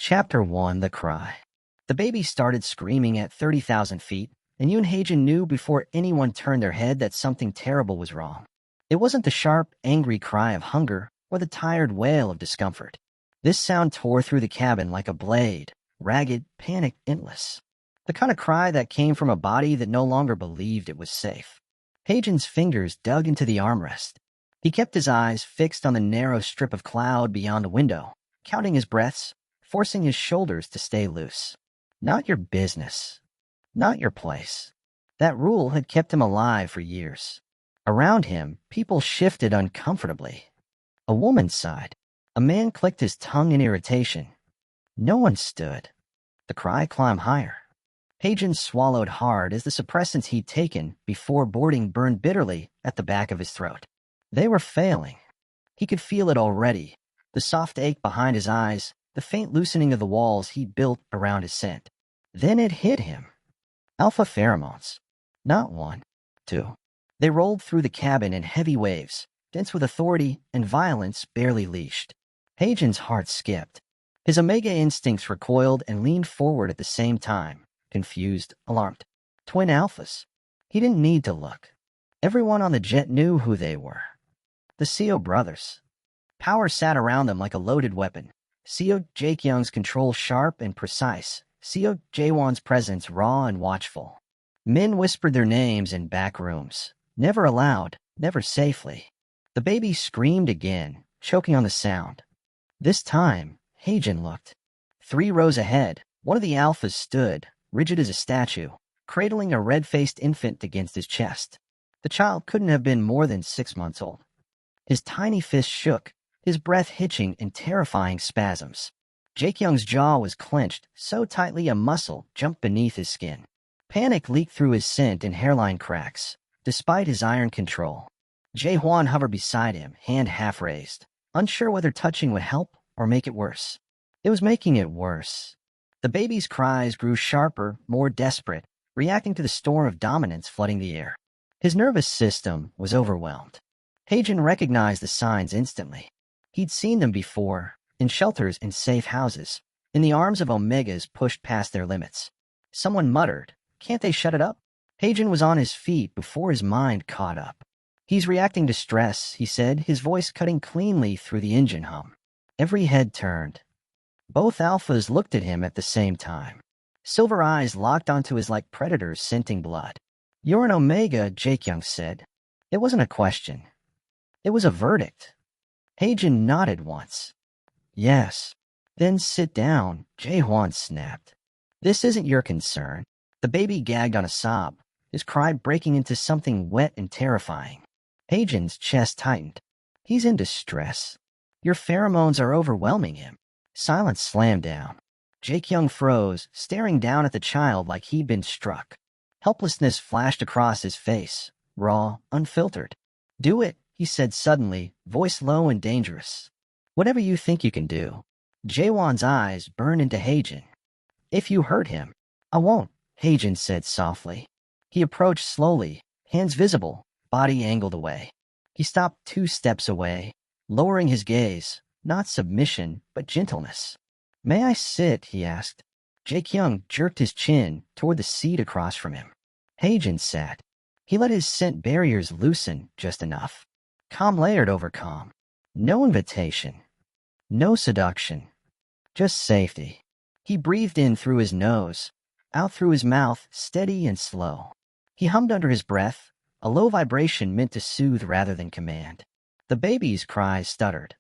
Chapter 1: The Cry. The baby started screaming at 30,000 feet, and Yoon Haejin knew before anyone turned their head that something terrible was wrong. It wasn't the sharp, angry cry of hunger or the tired wail of discomfort. This sound tore through the cabin like a blade, ragged, panicked, endless. The kind of cry that came from a body that no longer believed it was safe. Haejin's fingers dug into the armrest. He kept his eyes fixed on the narrow strip of cloud beyond the window, counting his breaths, forcing his shoulders to stay loose. Not your business. Not your place. That rule had kept him alive for years. Around him, people shifted uncomfortably. A woman sighed. A man clicked his tongue in irritation. No one stood. The cry climbed higher. Haejin swallowed hard as the suppressants he'd taken before boarding burned bitterly at the back of his throat. They were failing. He could feel it already, the soft ache behind his eyes, the faint loosening of the walls he'd built around his scent. Then it hit him. Alpha pheromones. Not one, two. They rolled through the cabin in heavy waves, dense with authority and violence barely leashed. Haejin's heart skipped. His omega instincts recoiled and leaned forward at the same time, confused, alarmed. Twin alphas. He didn't need to look. Everyone on the jet knew who they were. The Seo brothers. Power sat around them like a loaded weapon. Seo Jaekyung's control sharp and precise. Seo Jaewon's presence raw and watchful. Men whispered their names in back rooms. Never aloud, never safely. The baby screamed again, choking on the sound. This time, Haejin looked. 3 rows ahead, one of the alphas stood, rigid as a statue, cradling a red-faced infant against his chest. The child couldn't have been more than 6 months old. His tiny fist shook, his breath hitching in terrifying spasms. Jaekyung's jaw was clenched so tightly a muscle jumped beneath his skin. Panic leaked through his scent in hairline cracks, despite his iron control. Jae-hwan hovered beside him, hand half raised, unsure whether touching would help or make it worse. It was making it worse. The baby's cries grew sharper, more desperate, reacting to the storm of dominance flooding the air. His nervous system was overwhelmed. Haejin recognized the signs instantly. He'd seen them before, in shelters and safe houses, in the arms of omegas pushed past their limits. Someone muttered, "Can't they shut it up?" Haejin was on his feet before his mind caught up. "He's reacting to stress," he said, his voice cutting cleanly through the engine hum. Every head turned. Both alphas looked at him at the same time. Silver eyes locked onto his like predators scenting blood. "You're an omega," Jaekyung said. It wasn't a question. It was a verdict. Haejin nodded once. "Yes." "Then sit down," Jae-hwan snapped. "This isn't your concern." The baby gagged on a sob, his cry breaking into something wet and terrifying. Haejin's chest tightened. "He's in distress. Your pheromones are overwhelming him." Silence slammed down. Jaekyung froze, staring down at the child like he'd been struck. Helplessness flashed across his face, raw, unfiltered. "Do it," he said suddenly, voice low and dangerous. "Whatever you think you can do." Jaewon's eyes burned into Haejin. "If you hurt him." "I won't," Haejin said softly. He approached slowly, hands visible, body angled away. He stopped 2 steps away, lowering his gaze, not submission, but gentleness. "May I sit?" he asked. Jaekyung jerked his chin toward the seat across from him. Haejin sat. He let his scent barriers loosen just enough. Calm layered over calm. No invitation. No seduction. Just safety. He breathed in through his nose, out through his mouth, steady and slow. He hummed under his breath, a low vibration meant to soothe rather than command. The baby's cries stuttered.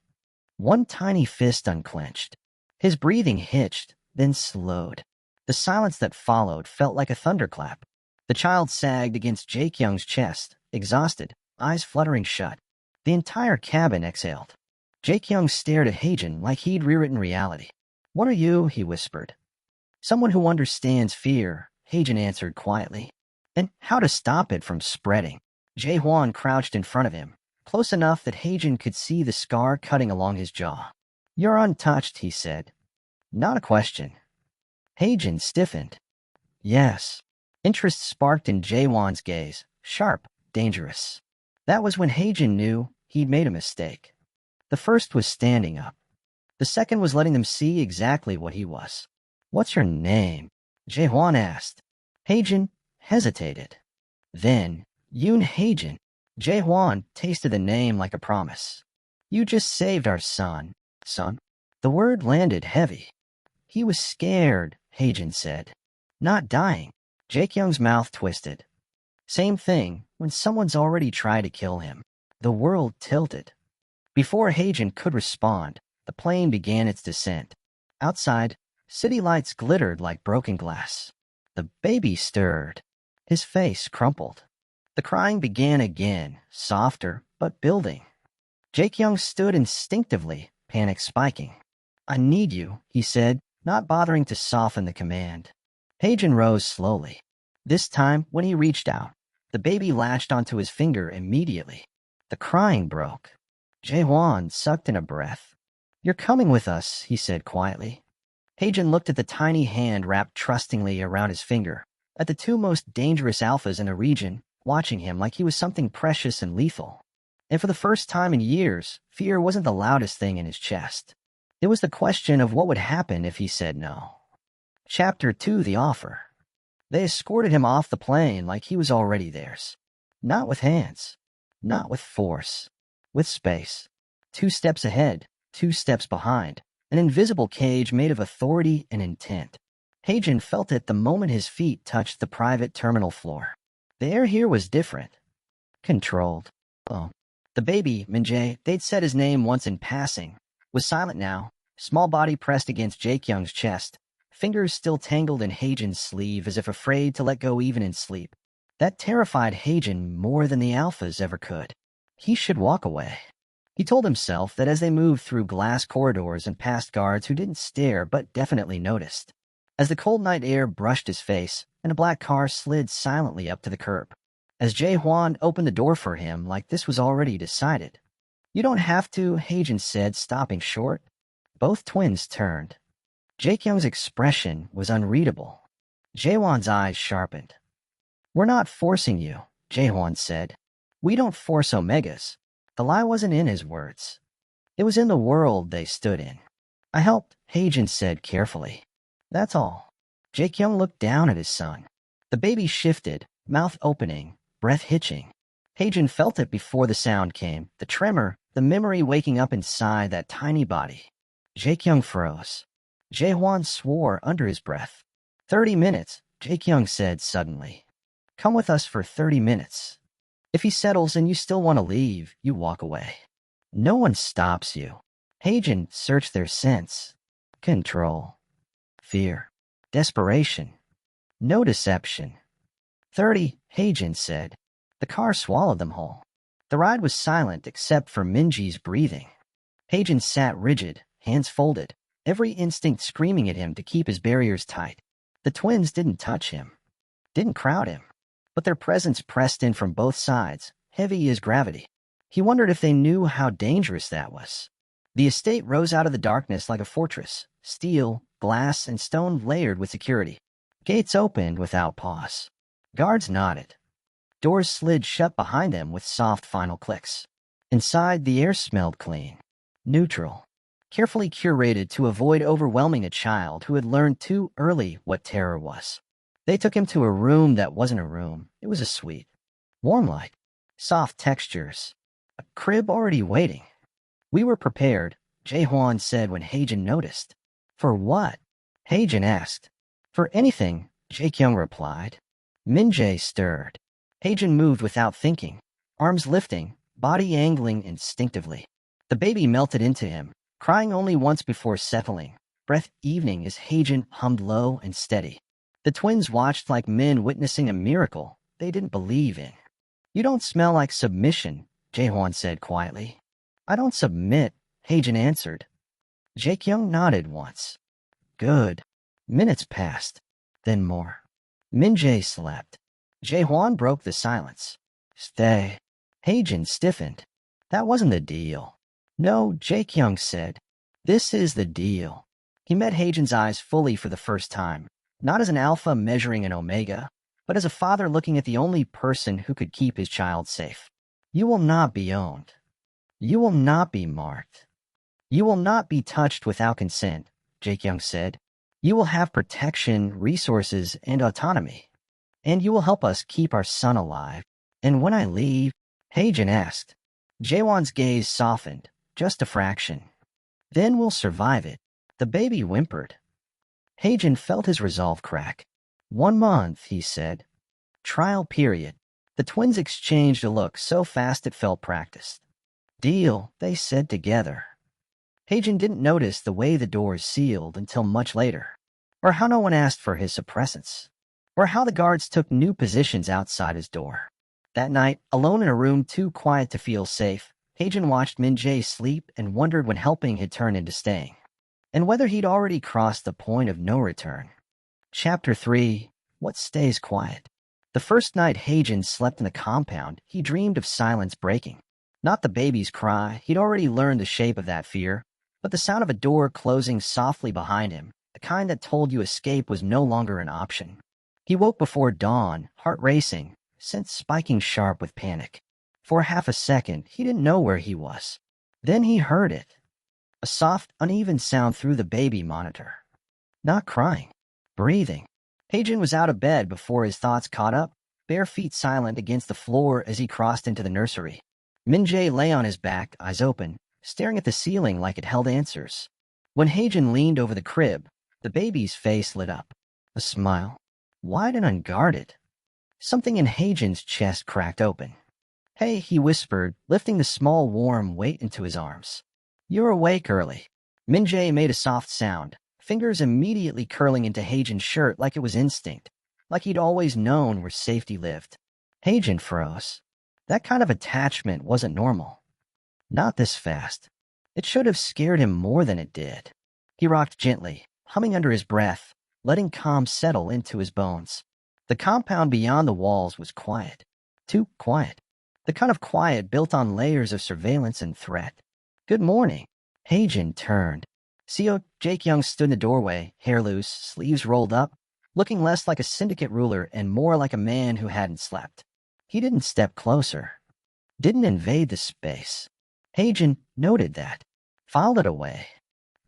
One tiny fist unclenched. His breathing hitched, then slowed. The silence that followed felt like a thunderclap. The child sagged against Jaekyung's chest, exhausted, eyes fluttering shut. The entire cabin exhaled. Jaekyung stared at Haejin like he'd rewritten reality. "What are you?" he whispered. "Someone who understands fear," Haejin answered quietly. "And how to stop it from spreading." Jae-hwan crouched in front of him, close enough that Haejin could see the scar cutting along his jaw. "You're untouched," he said. "Not a question." Haejin stiffened. "Yes." Interest sparked in Jae-hwan's gaze, sharp, dangerous. That was when Haejin knew he'd made a mistake. The first was standing up. The second was letting them see exactly what he was. "What's your name?" Jae-hwan asked. Haejin hesitated. Then, Yoon Haejin. Jae-hwan tasted the name like a promise. "You just saved our son." "Son?" The word landed heavy. "He was scared," Haejin said. "Not dying." Jae-kyung's mouth twisted. Same thing when someone's already tried to kill him. The world tilted. Before Haejin could respond, the plane began its descent. Outside, city lights glittered like broken glass. The baby stirred. His face crumpled. The crying began again, softer, but building. Jae-kyung stood instinctively, panic spiking. "I need you," he said, not bothering to soften the command. Haejin rose slowly. This time, when he reached out, the baby latched onto his finger immediately. The crying broke. Jae-hwan sucked in a breath. "You're coming with us," he said quietly. Haejin looked at the tiny hand wrapped trustingly around his finger, at the two most dangerous alphas in the region, watching him like he was something precious and lethal. And for the first time in years, fear wasn't the loudest thing in his chest. It was the question of what would happen if he said no. Chapter 2: The Offer. They escorted him off the plane like he was already theirs. Not with hands. Not with force. With space. 2 steps ahead, 2 steps behind. An invisible cage made of authority and intent. Haejin felt it the moment his feet touched the private terminal floor. The air here was different. Controlled. Oh. The baby, Min-jae, they'd said his name once in passing, was silent now, small body pressed against Jae-kyung's chest, fingers still tangled in Haejin's sleeve as if afraid to let go even in sleep. That terrified Haejin more than the alphas ever could. He should walk away. He told himself that as they moved through glass corridors and past guards who didn't stare but definitely noticed. As the cold night air brushed his face, and a black car slid silently up to the curb. As Jae-hwan opened the door for him like this was already decided. "You don't have to," Haejin said, stopping short. Both twins turned. Jae-kyung's expression was unreadable. Jae-hwan's eyes sharpened. "We're not forcing you," Jae-hwan said. "We don't force Omegas." The lie wasn't in his words. It was in the world they stood in. "I helped," Haejin said carefully. "That's all." Jae-kyung looked down at his son. The baby shifted, mouth opening, breath hitching. Haejin felt it before the sound came, the tremor, the memory waking up inside that tiny body. Jae-kyung froze. Jae-hwan swore under his breath. 30 minutes, Jae-kyung said suddenly. "Come with us for 30 minutes. If he settles and you still want to leave, you walk away. No one stops you." Haejin searched their sense. Control. Fear. Desperation. No deception. 30, Haejin said. The car swallowed them whole. The ride was silent except for Minji's breathing. Haejin sat rigid, hands folded, every instinct screaming at him to keep his barriers tight. The twins didn't touch him, didn't crowd him, but their presence pressed in from both sides, heavy as gravity. He wondered if they knew how dangerous that was. The estate rose out of the darkness like a fortress, steel, glass, and stone layered with security. Gates opened without pause. Guards nodded. Doors slid shut behind them with soft final clicks. Inside, the air smelled clean, neutral, carefully curated to avoid overwhelming a child who had learned too early what terror was. They took him to a room that wasn't a room. It was a suite. Warm light, soft textures, a crib already waiting. "We were prepared," Jae-hwan said when Haejin noticed. "For what?" Haejin asked. "For anything," Jae-kyung replied. Min-jae stirred. Haejin moved without thinking, arms lifting, body angling instinctively. The baby melted into him, crying only once before settling, breath evening as Haejin hummed low and steady. The twins watched like men witnessing a miracle they didn't believe in. "You don't smell like submission," Jae-hwan said quietly. "I don't submit," Haejin answered. Jae-kyung nodded once. "Good." Minutes passed, then more. Min-jae slept. Jae-hwan broke the silence. "Stay." Haejin stiffened. "That wasn't the deal." "No," Jae-kyung said. "This is the deal." He met Haejin's eyes fully for the first time, not as an alpha measuring an omega, but as a father looking at the only person who could keep his child safe. "You will not be owned. You will not be marked. You will not be touched without consent, Jae-kyung said. You will have protection, resources, and autonomy. And you will help us keep our son alive. And when I leave, Haejin asked. Jaewon's gaze softened, just a fraction. Then we'll survive it. The baby whimpered. Haejin felt his resolve crack. 1 month, he said. Trial period. The twins exchanged a look so fast it felt practiced. Deal, they said together. Haejin didn't notice the way the doors sealed until much later, or how no one asked for his suppressants, or how the guards took new positions outside his door. That night, alone in a room too quiet to feel safe, Haejin watched Min-jae sleep and wondered when helping had turned into staying, and whether he'd already crossed the point of no return. Chapter 3. What Stays Quiet. The first night Haejin slept in the compound, he dreamed of silence breaking. Not the baby's cry, he'd already learned the shape of that fear, but the sound of a door closing softly behind him, the kind that told you escape was no longer an option. He woke before dawn, heart racing, sense spiking sharp with panic. For half a second, he didn't know where he was. Then he heard it. A soft, uneven sound through the baby monitor. Not crying. Breathing. Haejin was out of bed before his thoughts caught up, bare feet silent against the floor as he crossed into the nursery. Min-jae lay on his back, eyes open, staring at the ceiling like it held answers. When Haejin leaned over the crib, the baby's face lit up. A smile. Wide and unguarded. Something in Haejin's chest cracked open. Hey, he whispered, lifting the small warm weight into his arms. You're awake early. Min-jae made a soft sound, fingers immediately curling into Haejin's shirt like it was instinct, like he'd always known where safety lived. Haejin froze. That kind of attachment wasn't normal. Not this fast. It should have scared him more than it did. He rocked gently, humming under his breath, letting calm settle into his bones. The compound beyond the walls was quiet. Too quiet. The kind of quiet built on layers of surveillance and threat. Good morning. Haejin turned. Seo Jae-kyung stood in the doorway, hair loose, sleeves rolled up, looking less like a syndicate ruler and more like a man who hadn't slept. He didn't step closer. Didn't invade the space. Haejin noted that. Filed it away.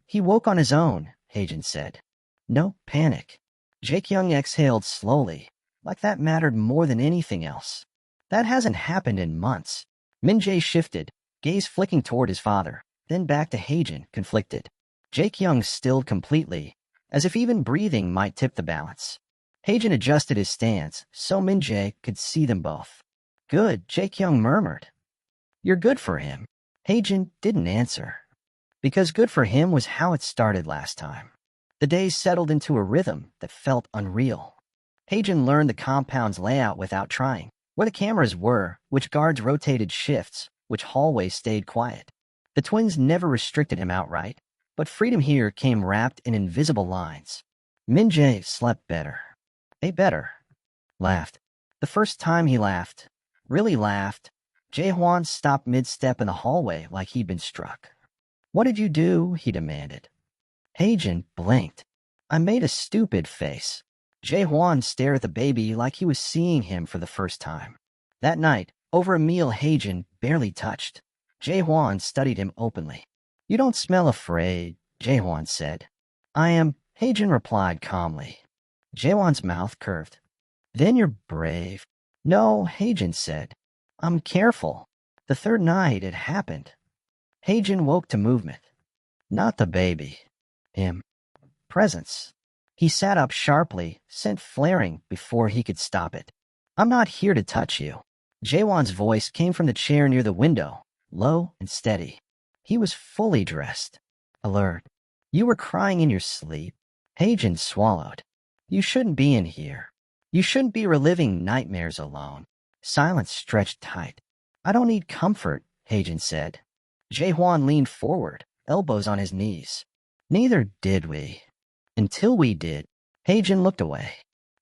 He woke on his own, Haejin said. No panic. Jae-kyung exhaled slowly, like that mattered more than anything else. That hasn't happened in months. Min-jae shifted, gaze flicking toward his father, then back to Haejin, conflicted. Jae-kyung stilled completely, as if even breathing might tip the balance. Haejin adjusted his stance so Min-jae could see them both. Good, Jae-kyung murmured. You're good for him. Haejin didn't answer. Because good for him was how it started last time. The days settled into a rhythm that felt unreal. Haejin learned the compound's layout without trying. Where the cameras were, which guards rotated shifts, which hallways stayed quiet. The twins never restricted him outright, but freedom here came wrapped in invisible lines. Min-jae slept better. Ate better. Laughed. The first time he laughed, really laughed, Jae-hwan stopped mid-step in the hallway like he'd been struck. What did you do? He demanded. Haejin blinked. I made a stupid face. Jae-hwan stared at the baby like he was seeing him for the first time. That night, over a meal Haejin barely touched, Jae-hwan studied him openly. You don't smell afraid, Jae-hwan said. I am, Haejin replied calmly. Jae-hwan's mouth curved. Then you're brave. No, Haejin said. I'm careful. The third night it happened. Haejin woke to movement. Not the baby. Him. Presence. He sat up sharply, scent flaring before he could stop it. I'm not here to touch you. Jae-hwan's voice came from the chair near the window, low and steady. He was fully dressed. Alert. You were crying in your sleep. Haejin swallowed. You shouldn't be in here. You shouldn't be reliving nightmares alone. Silence stretched tight. I don't need comfort, Haejin said. Jae-hwan leaned forward, elbows on his knees. Neither did we. Until we did. Haejin looked away.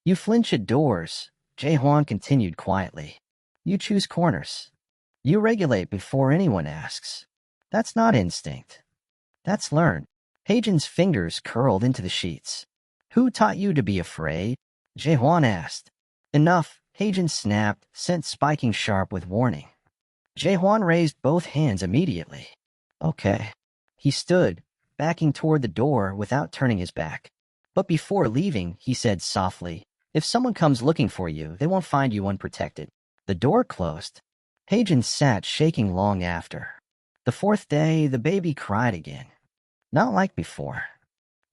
You flinch at doors, Jae-hwan continued quietly. You choose corners. You regulate before anyone asks. That's not instinct. That's learned. Haejin's fingers curled into the sheets. Who taught you to be afraid? Jae-hwan asked. Enough, Haejin snapped, scent spiking sharp with warning. Jae-hwan raised both hands immediately. Okay. He stood, backing toward the door without turning his back. But before leaving, he said softly, "If someone comes looking for you, they won't find you unprotected." The door closed. Haejin sat shaking long after. The fourth day, the baby cried again. Not like before.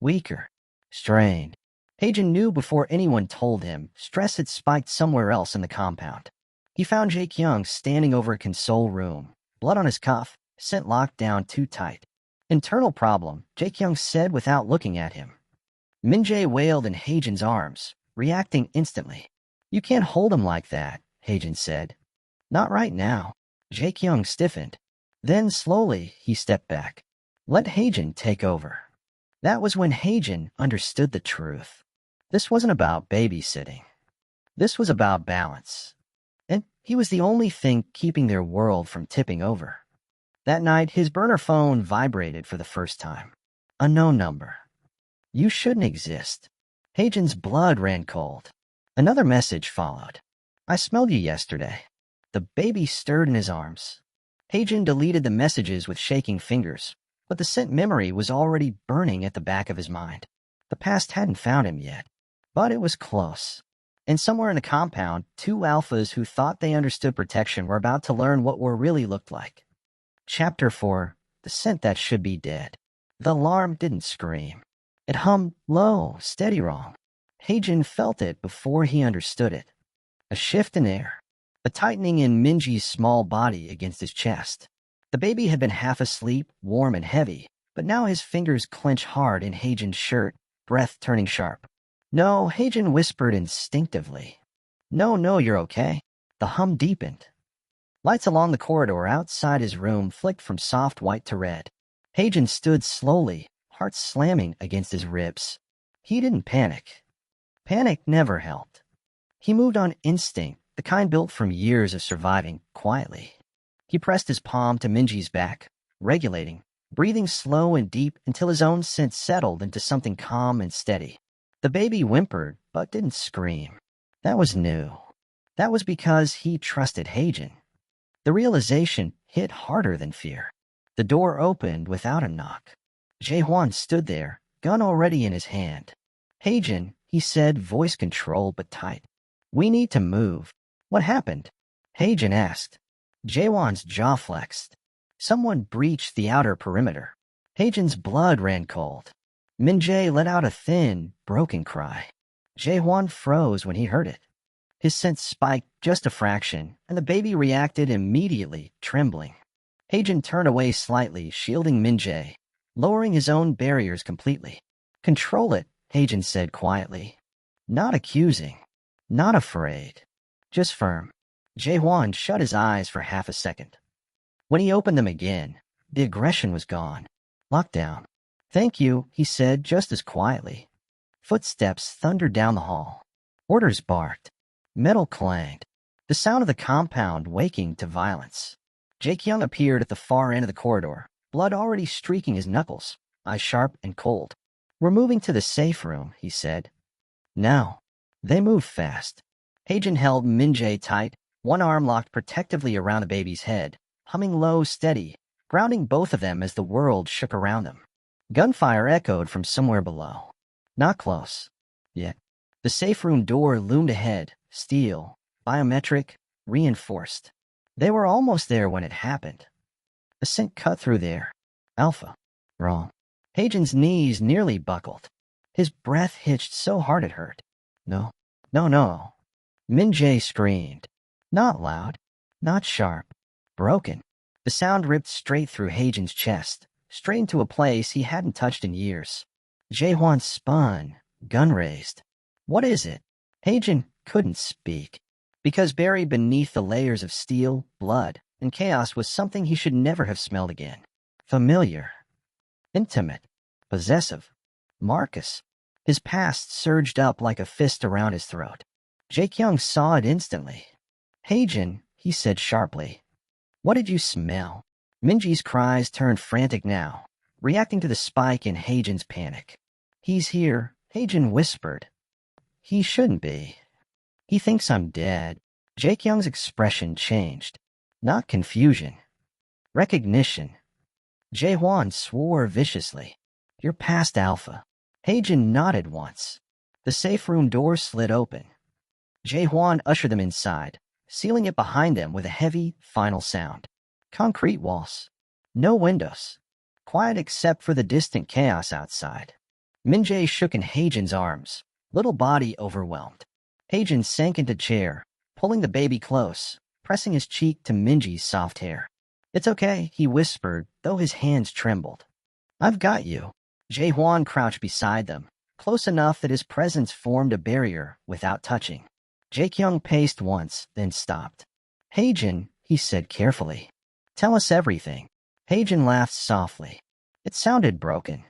Weaker. Strained. Haejin knew before anyone told him stress had spiked somewhere else in the compound. He found Jae-kyung standing over a console room, blood on his cuff, scent locked down too tight. "Internal problem," Jae-kyung said without looking at him. Min-jae wailed in Haejin's arms, reacting instantly. "You can't hold him like that," Haejin said. "Not right now." Jae-kyung stiffened. Then slowly he stepped back. Let Haejin take over. That was when Haejin understood the truth. This wasn't about babysitting. This was about balance. And he was the only thing keeping their world from tipping over. That night, his burner phone vibrated for the first time. Unknown number. "You shouldn't exist." Haejin's blood ran cold. Another message followed. "I smelled you yesterday." The baby stirred in his arms. Haejin deleted the messages with shaking fingers, but the scent memory was already burning at the back of his mind. The past hadn't found him yet, but it was close. And somewhere in the compound, two alphas who thought they understood protection were about to learn what war really looked like. Chapter 4. The Scent That Should Be Dead. The alarm didn't scream. It hummed low, steady wrong. Haejin felt it before he understood it. A shift in air. A tightening in Minji's small body against his chest. The baby had been half asleep, warm and heavy, but now his fingers clenched hard in Haejin's shirt, breath turning sharp. "No," Haejin whispered instinctively. No, you're okay." The hum deepened. Lights along the corridor outside his room flicked from soft white to red. Haejin stood slowly, heart slamming against his ribs. He didn't panic. Panic never helped. He moved on instinct, the kind built from years of surviving quietly. He pressed his palm to Minji's back, regulating, breathing slow and deep until his own scent settled into something calm and steady. The baby whimpered, but didn't scream. That was new. That was because he trusted Haejin. The realization hit harder than fear. The door opened without a knock. Jae-hwan stood there, gun already in his hand. "Haejin," he said, voice controlled but tight. "We need to move." "What happened?" Haejin asked. Jae-hwan's jaw flexed. Someone breached the outer perimeter. Haejin's blood ran cold. Min-jae let out a thin, broken cry. Jae-hwan froze when he heard it. His sense spiked just a fraction, and the baby reacted immediately, trembling. Haejin turned away slightly, shielding Min-jae, lowering his own barriers completely. "Control it," Haejin said quietly. Not accusing. Not afraid. Just firm. Jae-hwan shut his eyes for half a second. When he opened them again, the aggression was gone. Lockdown. "Thank you," he said just as quietly. Footsteps thundered down the hall. Orders barked. Metal clanged. The sound of the compound waking to violence. Jae-kyung appeared at the far end of the corridor, blood already streaking his knuckles, eyes sharp and cold. "We're moving to the safe room," he said. Now. They moved fast. Haejin held Min-jae tight, one arm locked protectively around the baby's head, humming low, steady, grounding both of them as the world shook around them. Gunfire echoed from somewhere below. Not close. Yet. The safe room door loomed ahead, steel, biometric, reinforced. They were almost there when it happened. A scent cut through there. Alpha. Wrong. Haejin's knees nearly buckled. His breath hitched so hard it hurt. No. No. Min-jae screamed. Not loud. Not sharp. Broken. The sound ripped straight through Haejin's chest, straight into a place he hadn't touched in years. Jae-hwan spun, gun raised. "What is it?" Haejin couldn't speak, because buried beneath the layers of steel, blood, and chaos was something he should never have smelled again. Familiar. Intimate. Possessive. Marcus. His past surged up like a fist around his throat. Jae-kyung saw it instantly. "Haejin," he said sharply. "What did you smell?" Minji's cries turned frantic now, reacting to the spike in Haejin's panic. "He's here," Haejin whispered. "He shouldn't be. He thinks I'm dead." Jae-kyung's expression changed. Not confusion. Recognition. Jae-hwan swore viciously. You're past alpha. Haejin nodded once. The safe room door slid open. Jae-hwan ushered them inside, sealing it behind them with a heavy, final sound. Concrete walls. No windows. Quiet except for the distant chaos outside. Min-jae shook in Haejin's arms, little body overwhelmed. Haejin sank into chair, pulling the baby close, pressing his cheek to Minji's soft hair. It's okay, he whispered, though his hands trembled. I've got you. Jae-hwan crouched beside them, close enough that his presence formed a barrier without touching. Jae-kyung paced once, then stopped. Haejin, he said carefully. Tell us everything. Haejin laughed softly. It sounded broken.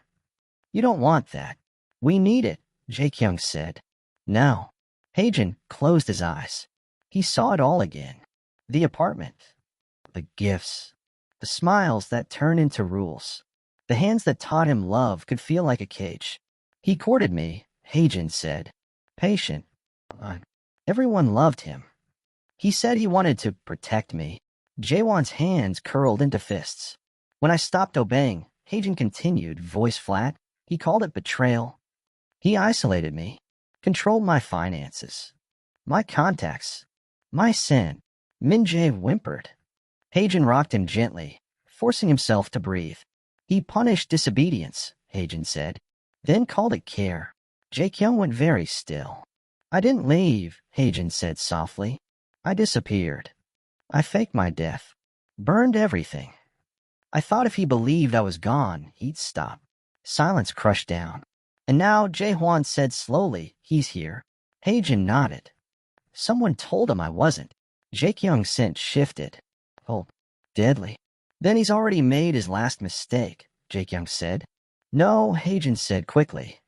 You don't want that. We need it, Jae-kyung said. No. Haejin closed his eyes. He saw it all again. The apartment. The gifts. The smiles that turned into rules. The hands that taught him love could feel like a cage. He courted me, Haejin said. Patient. Everyone loved him. He said he wanted to protect me. Jae-hwan's hands curled into fists. When I stopped obeying, Haejin continued, voice flat. He called it betrayal. He isolated me, controlled my finances, my contacts, my sin. Min-jae whimpered. Haejin rocked him gently, forcing himself to breathe. He punished disobedience, Haejin said, then called it care. Jae-kyung went very still. I didn't leave, Haejin said softly. I disappeared. I faked my death. Burned everything. I thought if he believed I was gone, he'd stop. Silence crushed down. And now, Jae-hwan said slowly, he's here. Haejin nodded. Someone told him I wasn't. Jae-kyung's scent shifted. Oh, deadly. Then he's already made his last mistake, Jae-kyung said. No, Haejin said quickly.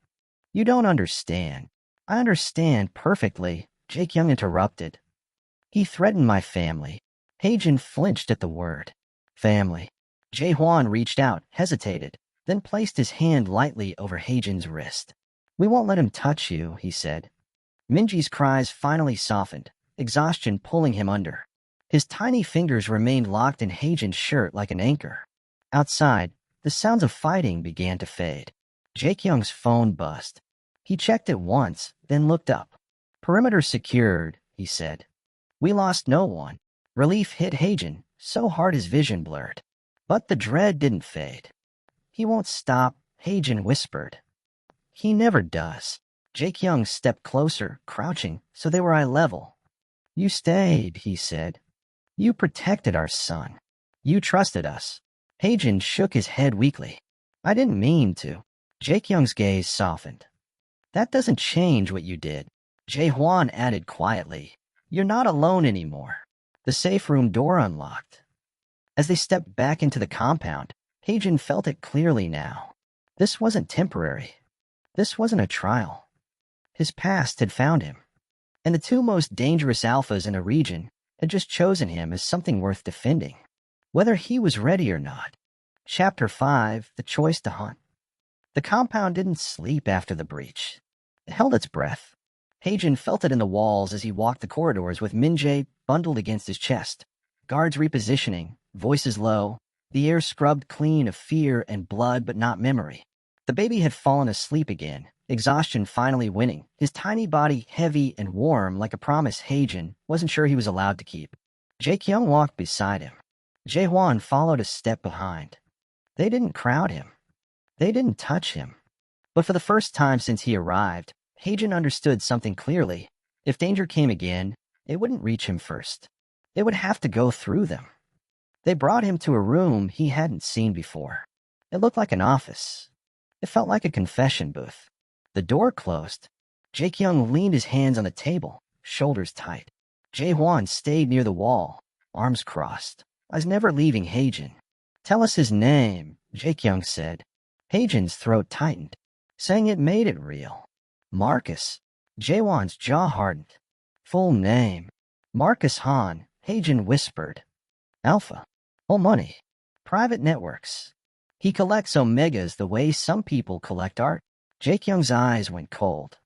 You don't understand. I understand perfectly, Jae-kyung interrupted. He threatened my family. Haejin flinched at the word. Family. Jae-hwan reached out, hesitated, then placed his hand lightly over Haejin's wrist. We won't let him touch you, he said. Minji's cries finally softened, exhaustion pulling him under. His tiny fingers remained locked in Haejin's shirt like an anchor. Outside, the sounds of fighting began to fade. Jae-kyung's phone buzzed. He checked it once, then looked up. Perimeter secured, he said. We lost no one. Relief hit Haejin, so hard his vision blurred. But the dread didn't fade. He won't stop, Haejin whispered. He never does. Jae-kyung stepped closer, crouching, so they were eye level. You stayed, he said. You protected our son. You trusted us. Haejin shook his head weakly. I didn't mean to. Jae-kyung's gaze softened. That doesn't change what you did. Jae-hwan added quietly. You're not alone anymore. The safe room door unlocked. As they stepped back into the compound, Haejin felt it clearly now. This wasn't temporary. This wasn't a trial. His past had found him. And the two most dangerous alphas in a region had just chosen him as something worth defending, whether he was ready or not. Chapter 5, The Choice to Hunt. The compound didn't sleep after the breach. It held its breath. Haejin felt it in the walls as he walked the corridors with Min-jae bundled against his chest. Guards repositioning, voices low, the air scrubbed clean of fear and blood but not memory. The baby had fallen asleep again, exhaustion finally winning, his tiny body heavy and warm like a promise Haejin wasn't sure he was allowed to keep. Jae-kyung walked beside him. Jae-hwan followed a step behind. They didn't crowd him. They didn't touch him. But for the first time since he arrived, Haejin understood something clearly. If danger came again, it wouldn't reach him first. It would have to go through them. They brought him to a room he hadn't seen before. It looked like an office. It felt like a confession booth. The door closed. Jae-kyung leaned his hands on the table, shoulders tight. Jae-hwan stayed near the wall, arms crossed, eyes never leaving Haejin. Tell us his name, Jae-kyung said. Haejin's throat tightened. Saying it made it real. Marcus. Jae-hwan's jaw hardened. Full name. Marcus Han, Haejin whispered. Alpha. All money. Private networks. He collects omegas the way some people collect art. Jae-kyung's eyes went cold.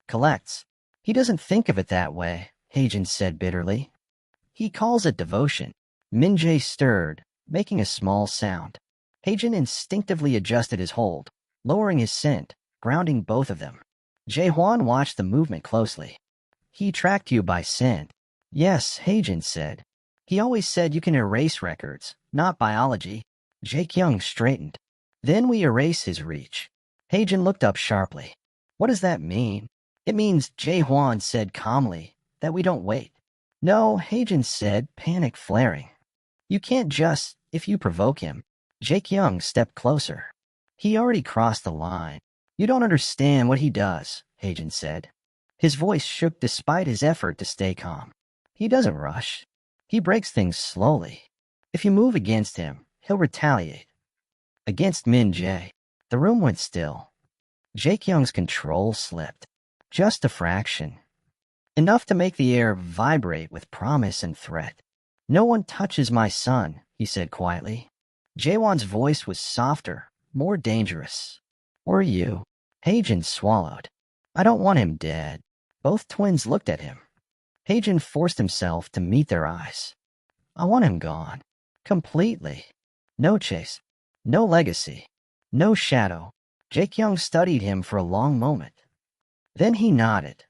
Collects. He doesn't think of it that way, Haejin said bitterly. He calls it devotion. Min-jae stirred, making a small sound. Haejin instinctively adjusted his hold, lowering his scent, grounding both of them. Jae-hwan watched the movement closely. He tracked you by scent. Yes, Haejin said. He always said you can erase records, not biology. Jae-kyung straightened. Then we erase his reach. Haejin looked up sharply. What does that mean? It means, Jae-hwan said calmly, that we don't wait. No, Haejin said, panic flaring. You can't just, if you provoke him. Jae-kyung stepped closer. He already crossed the line. You don't understand what he does, Haejin said. His voice shook despite his effort to stay calm. He doesn't rush. He breaks things slowly. If you move against him, he'll retaliate. Against Min-jae. The room went still. Jae-kyung's control slipped. Just a fraction. Enough to make the air vibrate with promise and threat. No one touches my son, he said quietly. Jae-won's voice was softer, more dangerous. Or you. Haejin swallowed. I don't want him dead. Both twins looked at him. Haejin forced himself to meet their eyes. I want him gone. Completely. No chase. No legacy. No shadow. Jae-kyung studied him for a long moment. Then he nodded.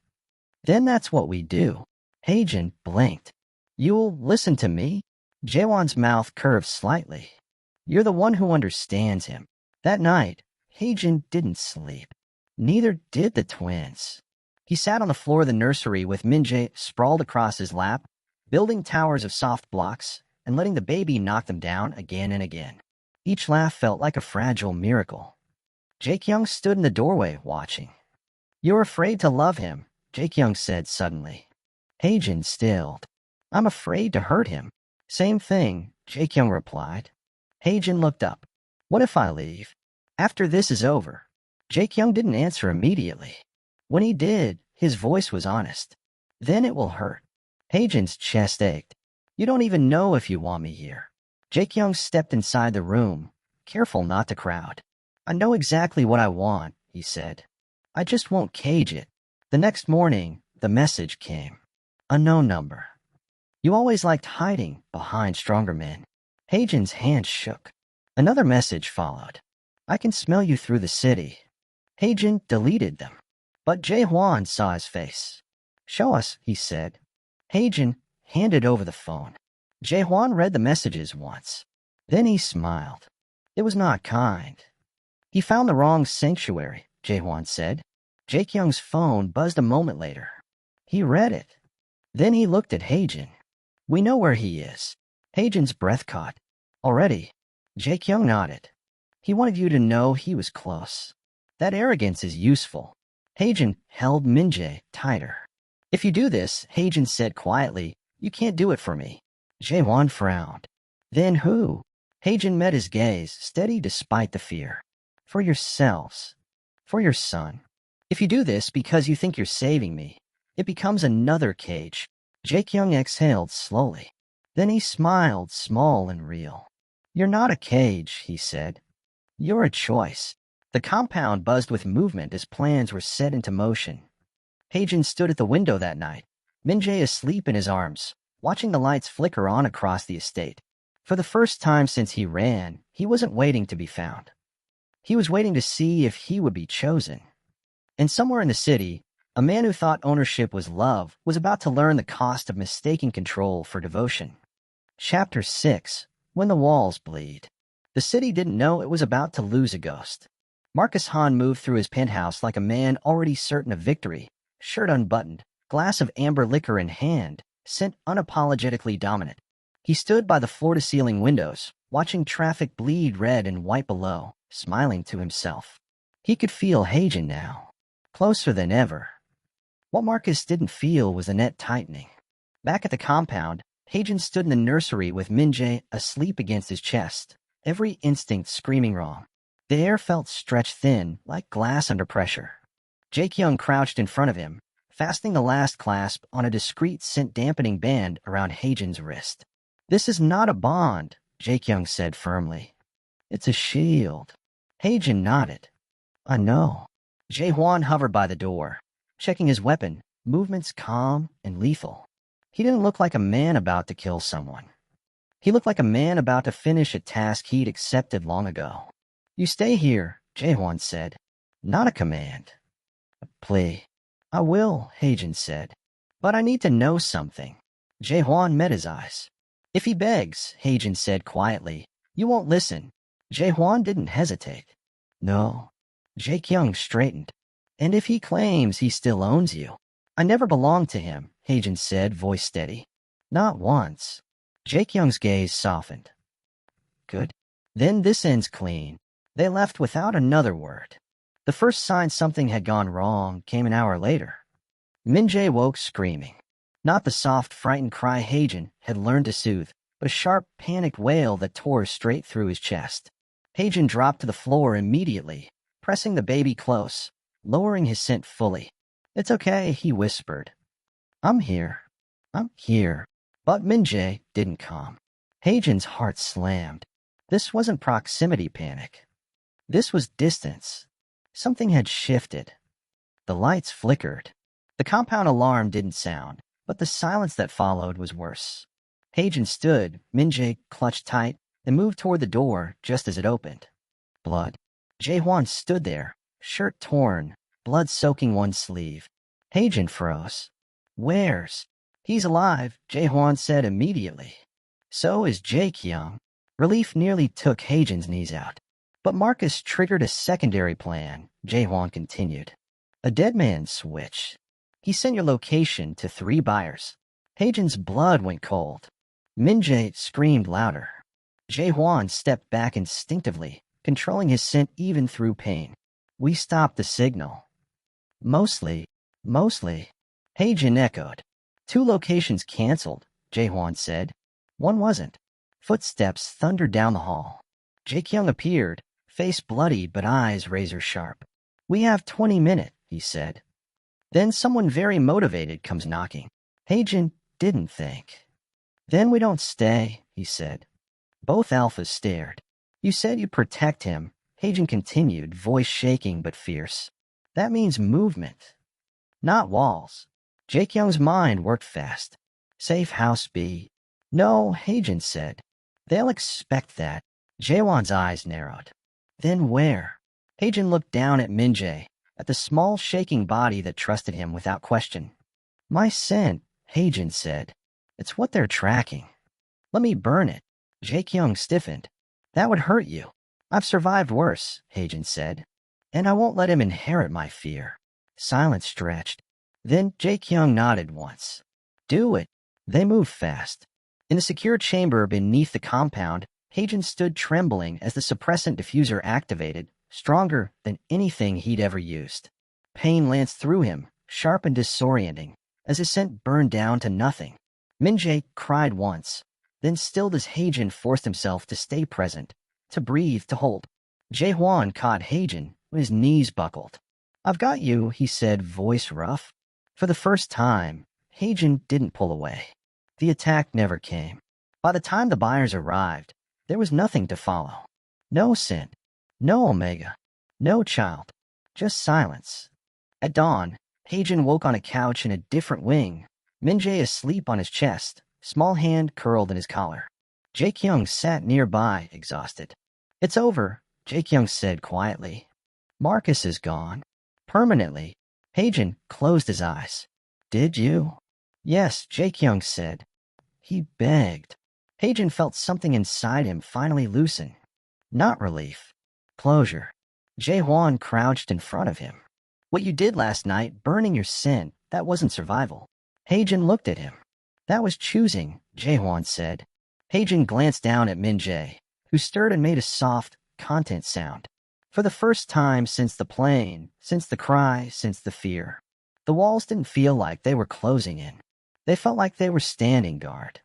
Then that's what we do. Haejin blinked. You'll listen to me? Jae-won's mouth curved slightly. You're the one who understands him. That night, Haejin didn't sleep. Neither did the twins. He sat on the floor of the nursery with Min-jae sprawled across his lap, building towers of soft blocks and letting the baby knock them down again and again. Each laugh felt like a fragile miracle. Jae-kyung stood in the doorway, watching. You're afraid to love him, Jae-kyung said suddenly. Haejin stilled. I'm afraid to hurt him. Same thing, Jae-kyung replied. Haejin looked up. What if I leave? After this is over. Jae-kyung didn't answer immediately. When he did, his voice was honest. Then it will hurt. Haejin's chest ached. You don't even know if you want me here. Jae-kyung stepped inside the room, careful not to crowd. I know exactly what I want, he said. I just won't cage it. The next morning, the message came. Unknown number. You always liked hiding behind stronger men. Haejin's hand shook. Another message followed. I can smell you through the city. Haejin deleted them. But Jae-hwan saw his face. Show us, he said. Haejin handed over the phone. Jae-hwan read the messages once. Then he smiled. It was not kind. He found the wrong sanctuary, Jae-hwan said. Jae-kyung's phone buzzed a moment later. He read it. Then he looked at Haejin. We know where he is. Haejin's breath caught. Already. Jae-kyung nodded. He wanted you to know he was close. That arrogance is useful. Haejin held Min-jae tighter. If you do this, Haejin said quietly, you can't do it for me. Jae-hwan frowned. Then who? Haejin met his gaze, steady despite the fear. For yourselves. For your son. If you do this because you think you're saving me, it becomes another cage. Jae-kyung exhaled slowly. Then he smiled, small and real. You're not a cage, he said. You're a choice. The compound buzzed with movement as plans were set into motion. Haejin stood at the window that night, Min-jae asleep in his arms, watching the lights flicker on across the estate. For the first time since he ran, he wasn't waiting to be found. He was waiting to see if he would be chosen. And somewhere in the city, a man who thought ownership was love was about to learn the cost of mistaking control for devotion. Chapter 6. When the Walls Bleed. The city didn't know it was about to lose a ghost. Marcus Hahn moved through his penthouse like a man already certain of victory, shirt unbuttoned, glass of amber liquor in hand, scent unapologetically dominant. He stood by the floor-to-ceiling windows, watching traffic bleed red and white below, smiling to himself. He could feel Haejin now, closer than ever. What Marcus didn't feel was the net tightening. Back at the compound, Haejin stood in the nursery with Min-jae asleep against his chest, every instinct screaming wrong. The air felt stretched thin, like glass under pressure. Jae-kyung crouched in front of him, fastening the last clasp on a discreet scent-dampening band around Haejin's wrist. This is not a bond, Jae-kyung said firmly. It's a shield. Haejin nodded. I know. Jae-hwan hovered by the door, checking his weapon, movements calm and lethal. He didn't look like a man about to kill someone. He looked like a man about to finish a task he'd accepted long ago. "You stay here," Jaehwan said. "Not a command. A plea." "I will," Haejin said. "But I need to know something." Jaehwan met his eyes. "If he begs," Haejin said quietly, "you won't listen." Jaehwan didn't hesitate. "No." Jae-kyung straightened. "And if he claims he still owns you?" "I never belonged to him," Haejin said, voice steady. "Not once." Jae-kyung's gaze softened. "Good. Then this ends clean." They left without another word. The first sign something had gone wrong came an hour later. Min-jae woke screaming. Not the soft, frightened cry Haejin had learned to soothe, but a sharp, panicked wail that tore straight through his chest. Haejin dropped to the floor immediately, pressing the baby close, lowering his scent fully. "It's okay," he whispered. "I'm here. I'm here." But Min-jae didn't come. Haejin's heart slammed. This wasn't proximity panic. This was distance. Something had shifted. The lights flickered. The compound alarm didn't sound, but the silence that followed was worse. Haejin stood, Min-jae clutched tight, and moved toward the door just as it opened. Blood. Jaehwan stood there, shirt torn, blood soaking one sleeve. Haejin froze. "Where's?" "He's alive," Jaehwan said immediately. "So is Jae-kyung." Relief nearly took Haejin's knees out. "But Marcus triggered a secondary plan," Jaehwan continued. "A dead man switch. He sent your location to 3 buyers." Haejin's blood went cold. Min-jae screamed louder. Jaehwan stepped back instinctively, controlling his scent even through pain. "We stopped the signal." Mostly. Haejin echoed. 2 locations canceled," Jaehwan said. "One wasn't." Footsteps thundered down the hall. Jae-kyung appeared, face bloody but eyes razor-sharp. "We have 20 minutes," he said. Then someone very motivated comes knocking. Haejin didn't think. "Then we don't stay," he said. Both alphas stared. "You said you'd protect him," Haejin continued, voice shaking but fierce. "That means movement, not walls." Jae-kyung's mind worked fast. "Safe house B." "No," Haejin said. "They'll expect that." Jaehwan's eyes narrowed. "Then where?" Haejin looked down at Min-jae, at the small shaking body that trusted him without question. "My scent," Haejin said. "It's what they're tracking." "Let me burn it." Jae-kyung stiffened. "That would hurt you." "I've survived worse," Haejin said. "And I won't let him inherit my fear." Silence stretched. Then Jae-kyung nodded once. "Do it." They moved fast. In the secure chamber beneath the compound, Haejin stood trembling as the suppressant diffuser activated, stronger than anything he'd ever used. Pain lanced through him, sharp and disorienting, as his scent burned down to nothing. Min-jae cried once, then stilled as Haejin forced himself to stay present, to breathe, to hold. Jaehwan caught Haejin, his knees buckled. "I've got you," he said, voice rough. For the first time, Haejin didn't pull away. The attack never came. By the time the buyers arrived, there was nothing to follow. No scent, no Omega, no child, just silence. At dawn, Haejin woke on a couch in a different wing, Min-jae asleep on his chest, small hand curled in his collar. Jae-kyung sat nearby, exhausted. "It's over," Jae-kyung said quietly. "Marcus is gone. Permanently." Haejin closed his eyes. "Did you?" "Yes," Jae-kyung said. "He begged." Haejin felt something inside him finally loosen. Not relief. Closure. Jaehwan crouched in front of him. "What you did last night, burning your scent, that wasn't survival." Haejin looked at him. "That was choosing," Jaehwan said. Haejin glanced down at Min-jae, who stirred and made a soft, content sound. For the first time since the plane, since the cry, since the fear, the walls didn't feel like they were closing in. They felt like they were standing guard.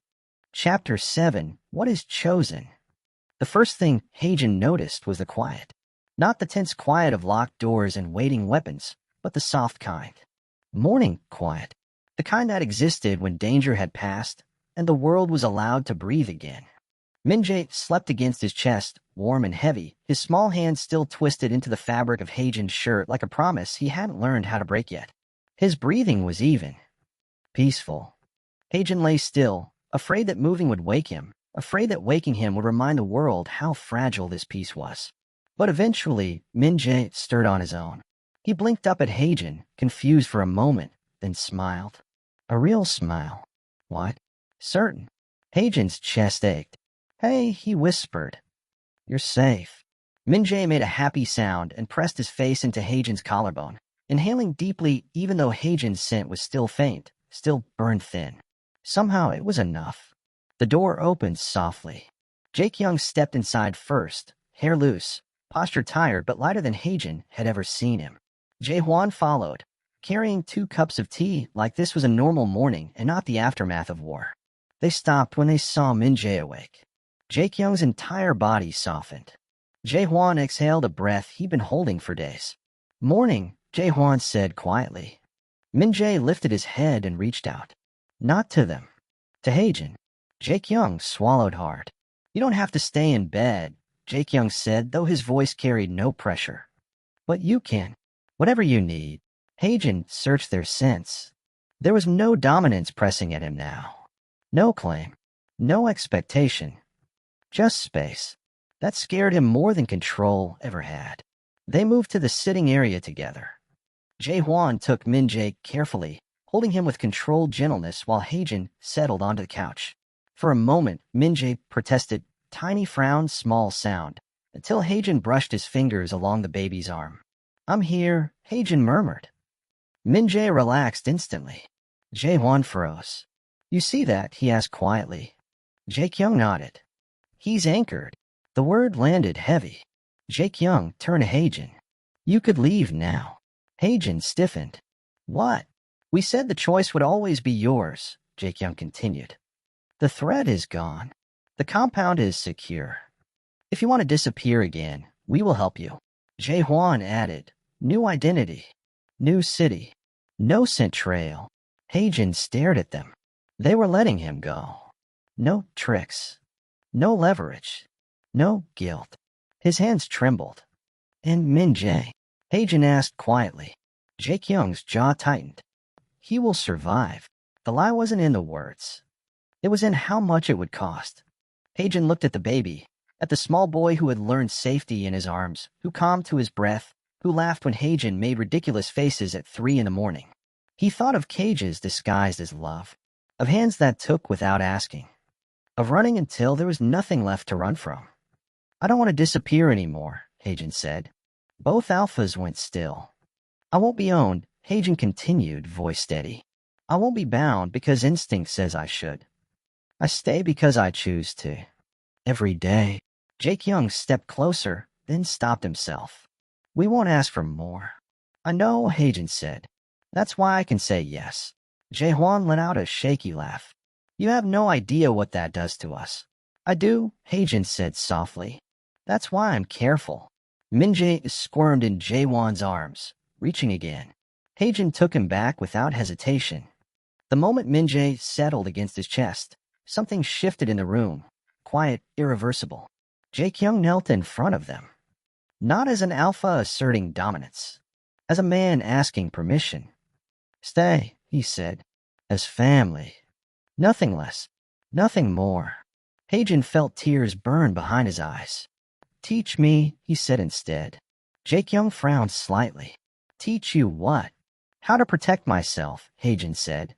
Chapter 7, What is Chosen? The first thing Haejin noticed was the quiet. Not the tense quiet of locked doors and waiting weapons, but the soft kind. Morning quiet. The kind that existed when danger had passed, and the world was allowed to breathe again. Min-jae slept against his chest, warm and heavy, his small hand still twisted into the fabric of Haejin's shirt like a promise he hadn't learned how to break yet. His breathing was even. Peaceful. Haejin lay still, afraid that moving would wake him, afraid that waking him would remind the world how fragile this peace was. But eventually, Min-jae stirred on his own. He blinked up at Haejin, confused for a moment, then smiled. A real smile. What? Certain. Haejin's chest ached. Hey, he whispered. You're safe. Min-jae made a happy sound and pressed his face into Haejin's collarbone, inhaling deeply even though Haejin's scent was still faint, still burned thin. Somehow it was enough. The door opened softly. Jae-kyung stepped inside first, hair loose, posture tired but lighter than Haejin had ever seen him. Jae-hwan followed, carrying 2 cups of tea like this was a normal morning and not the aftermath of war. They stopped when they saw Min-jae awake. Jae-kyung's entire body softened. Jae-hwan exhaled a breath he'd been holding for days. Morning, Jae-hwan said quietly. Min-jae lifted his head and reached out. Not to them. To Haejin. Jae-kyung swallowed hard. You don't have to stay in bed, Jae-kyung said, though his voice carried no pressure. But you can. Whatever you need. Haejin searched their sense. There was no dominance pressing at him now. No claim. No expectation. Just space. That scared him more than control ever had. They moved to the sitting area together. Jae-hwan took Min-jae carefully, holding him with controlled gentleness while Haejin settled onto the couch. For a moment, Min-jae protested, tiny frown, small sound, until Haejin brushed his fingers along the baby's arm. I'm here, Haejin murmured. Min-jae relaxed instantly. Jae-hwan froze. You see that? He asked quietly. Jae-kyung nodded. He's anchored. The word landed heavy. Jae-kyung turned to Haejin. You could leave now. Haejin stiffened. What? We said the choice would always be yours, Jae-kyung continued. The threat is gone. The compound is secure. If you want to disappear again, we will help you. Jae-hwan added. New identity. New city. No scent trail. Haejin stared at them. They were letting him go. No tricks. No leverage. No guilt. His hands trembled. And Min-jae? Haejin asked quietly. Jae-kyung's jaw tightened. He will survive. The lie wasn't in the words. It was in how much it would cost. Haejin looked at the baby, at the small boy who had learned safety in his arms, who calmed to his breath, who laughed when Haejin made ridiculous faces at 3 in the morning. He thought of cages disguised as love, of hands that took without asking, of running until there was nothing left to run from. I don't want to disappear anymore, Haejin said. Both alphas went still. I won't be owned, Haejin continued, voice steady. I won't be bound because instinct says I should. I stay because I choose to. Every day. Jae-kyung stepped closer, then stopped himself. We won't ask for more. I know, Haejin said. That's why I can say yes. Jae-hwan let out a shaky laugh. You have no idea what that does to us. I do, Haejin said softly. That's why I'm careful. Min-jae squirmed in Jae-hwan's arms, reaching again. Haejin took him back without hesitation. The moment Min-jae settled against his chest, something shifted in the room, quiet, irreversible. Jae-kyung knelt in front of them. Not as an alpha asserting dominance, as a man asking permission. Stay, he said, as family. Nothing less, nothing more. Haejin felt tears burn behind his eyes. Teach me, he said instead. Jae-kyung frowned slightly. Teach you what? How to protect myself, Haejin said.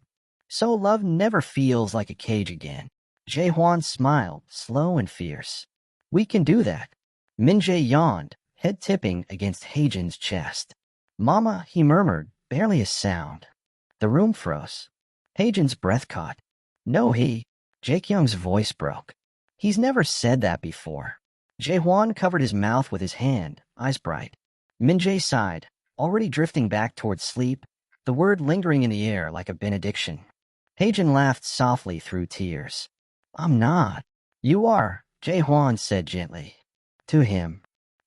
So love never feels like a cage again. Jae-hwan smiled, slow and fierce. We can do that. Min-jae yawned, head tipping against Haejin's chest. Mama, he murmured, barely a sound. The room froze. Haejin's breath caught. No, Jae-kyung's voice broke. He's never said that before. Jae-hwan covered his mouth with his hand, eyes bright. Min-jae sighed, already drifting back towards sleep, the word lingering in the air like a benediction. Haejin laughed softly through tears. I'm not. You are, Jae-hwan said gently. To him.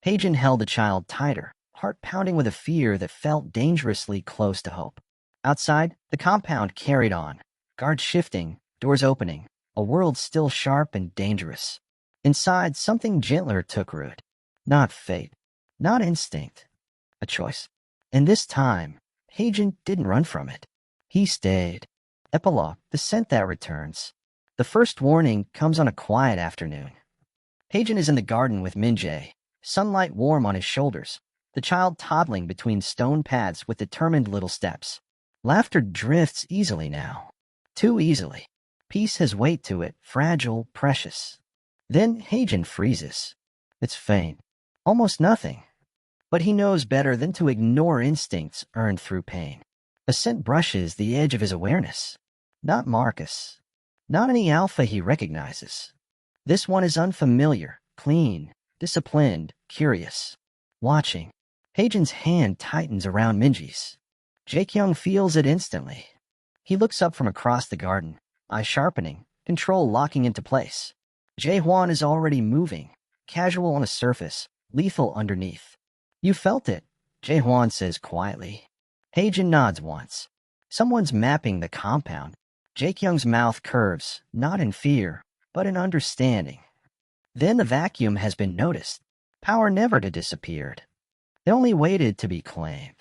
Haejin held the child tighter, heart pounding with a fear that felt dangerously close to hope. Outside, the compound carried on, guards shifting, doors opening, a world still sharp and dangerous. Inside, something gentler took root. Not fate, not instinct, a choice. And this time, Haejin didn't run from it. He stayed. Epilogue, the scent that returns. The first warning comes on a quiet afternoon. Haejin is in the garden with Min-jae, sunlight warm on his shoulders, the child toddling between stone paths with determined little steps. Laughter drifts easily now. Too easily. Peace has weight to it, fragile, precious. Then Haejin freezes. It's faint. Almost nothing. But he knows better than to ignore instincts earned through pain. A scent brushes the edge of his awareness. Not Marcus. Not any alpha he recognizes. This one is unfamiliar, clean, disciplined, curious. Watching. Haejin's hand tightens around Minji's. Jaekyung feels it instantly. He looks up from across the garden, eyes sharpening, control locking into place. Jae-hwan is already moving, casual on the surface, lethal underneath. You felt it, Jae-hwan says quietly. Haejin nods once. Someone's mapping the compound. Jaekyung's mouth curves, not in fear, but in understanding. Then the vacuum has been noticed. Power never to disappeared. It only waited to be claimed.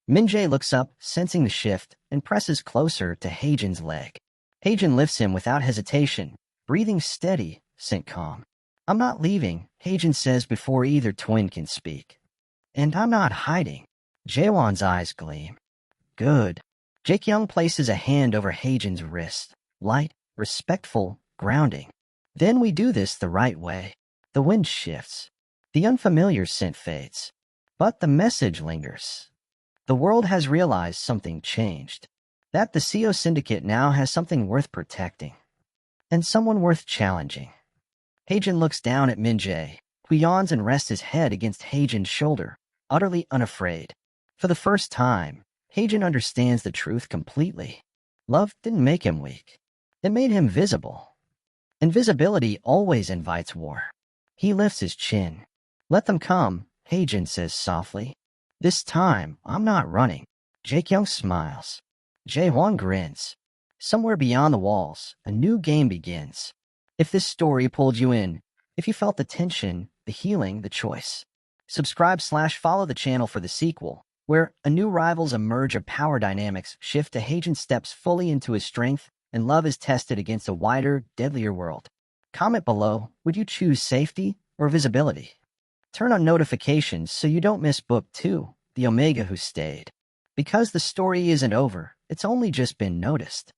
Min-jae looks up, sensing the shift, and presses closer to Haejin's leg. Haejin lifts him without hesitation, breathing steady, scent calm. I'm not leaving, Haejin says before either twin can speak. And I'm not hiding. Jae-hwan's eyes gleam. Good. Jaekyung places a hand over Haejin's wrist. Light, respectful, grounding. Then we do this the right way. The wind shifts. The unfamiliar scent fades. But the message lingers. The world has realized something changed. That the CO Syndicate now has something worth protecting. And someone worth challenging. Haejin looks down at Min-jae, who yawns and rests his head against Haejin's shoulder, utterly unafraid. For the first time, Haejin understands the truth completely. Love didn't make him weak. It made him visible. Invisibility always invites war. He lifts his chin. Let them come, Haejin says softly. This time, I'm not running. Jaekyung smiles. Jae-hwan grins. Somewhere beyond the walls, a new game begins. If this story pulled you in, if you felt the tension, the healing, the choice, subscribe/follow the channel for the sequel, where a new rivals emerge of power dynamics shift to Haejin steps fully into his strength and love is tested against a wider, deadlier world. Comment below, would you choose safety or visibility? Turn on notifications so you don't miss Book 2, The Omega Who Stayed. Because the story isn't over, it's only just been noticed.